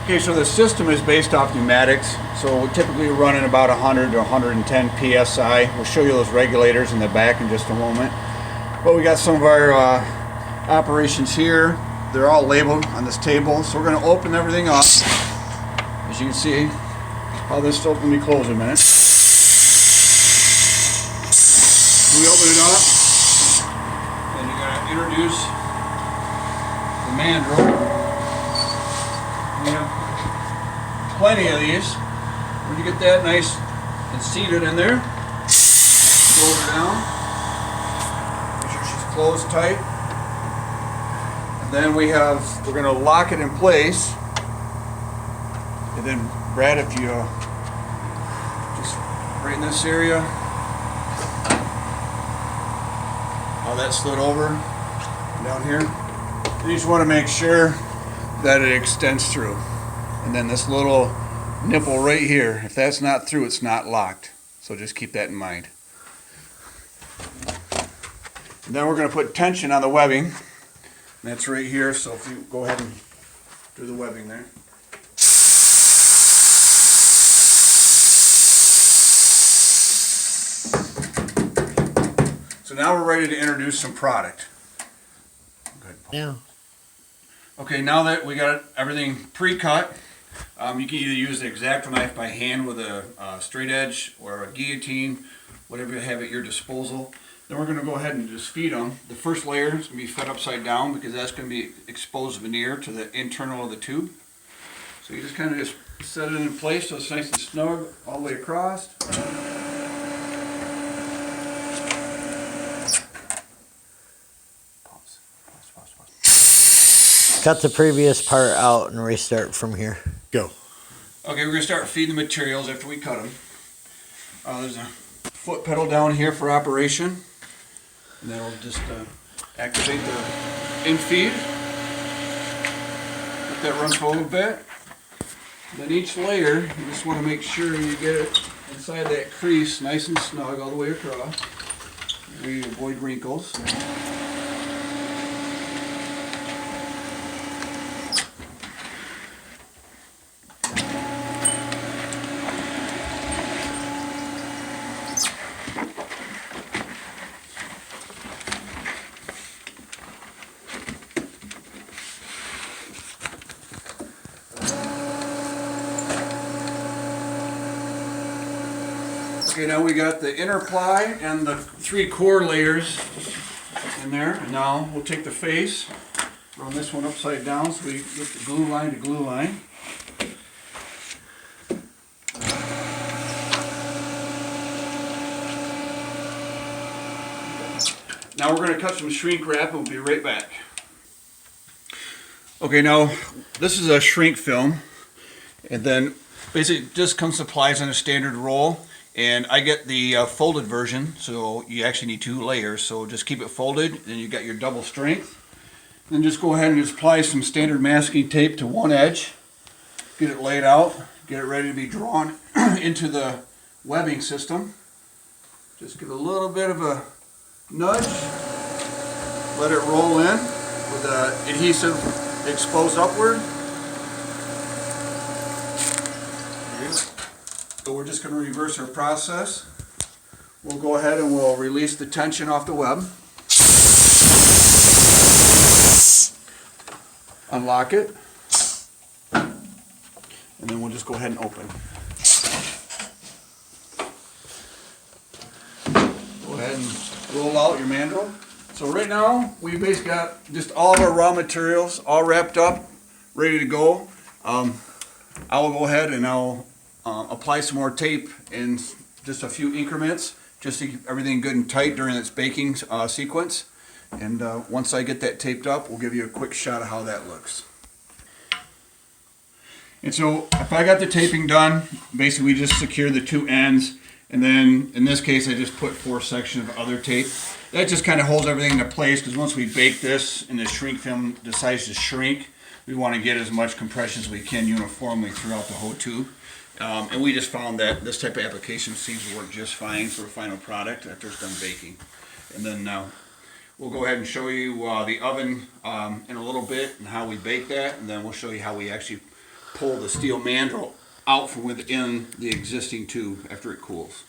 Okay, so the system is based off pneumatics, so we typically run in about 100 to 110 psi. We'll show you those regulators in the back in just a moment. But we got some of our operations here. They're all labeled on this table, so we're going to open everything up. As you can see, how this will open and close in a minute. We open it up, and you're going to introduce the mandrel. We have plenty of these. When you get that nice and seated in there, fold her down. Make sure she's closed tight. And then we're going to lock it in place. And then, Brad, if you just right in this area, how that slid over down here. You just want to make sure that it extends through. And then this little nipple right here, if that's not through, it's not locked. So just keep that in mind. And then we're going to put tension on the webbing. And that's right here, so if you go ahead and do the webbing there. So now we're ready to introduce some product. Good. Yeah. Okay, now that we got everything pre-cut, you can either use the X-Acto knife by hand with a straight edge or a guillotine, whatever you have at your disposal. Then we're going to go ahead and just feed them. The first layer is going to be fed upside down because that's going to be exposed veneer to the internal of the tube. So you just kind of just set it in place so it's nice and snug all the way across. Cut the previous part out and restart from here. Go. Okay, we're going to start feeding the materials after we cut them. There's a foot pedal down here for operation. And then we'll just activate the in-feed. Let that run for a little bit. Then each layer, you just want to make sure you get it inside that crease nice and snug all the way across. We avoid wrinkles. Okay, now we got the inner ply and the 3 core layers in there. And now we'll take the face, run this one upside down so we get the glue line to glue line. Now we're going to cut some shrink wrap and we'll be right back. Okay, now this is a shrink film, and then basically it just comes supplies on a standard roll. And I get the folded version, so you actually need 2 layers. So just keep it folded, then you got your double strength. Then just go ahead and just apply some standard masking tape to one edge. Get it laid out, get it ready to be drawn into the webbing system. Just give it a little bit of a nudge. Let it roll in with the adhesive exposed upward. So we're just going to reverse our process. We'll go ahead and we'll release the tension off the web. Unlock it. And then we'll just go ahead and open. Go ahead and roll out your mandrel. So right now we basically got just all of our raw materials all wrapped up, ready to go. I will go ahead and I'll apply some more tape in just a few increments just to keep everything good and tight during its baking sequence. And once I get that taped up, we'll give you a quick shot of how that looks. And so if I got the taping done, basically we just secure the 2 ends, and then in this case I just put 4 sections of other tape. That just kind of holds everything into place because once we bake this and the shrink film decides to shrink, we want to get as much compression as we can uniformly throughout the whole tube. And we just found that this type of application seems to work just fine for a final product after it's done baking. And then we'll go ahead and show you the oven in a little bit and how we bake that, and then we'll show you how we actually pull the steel mandrel out from within the existing tube after it cools.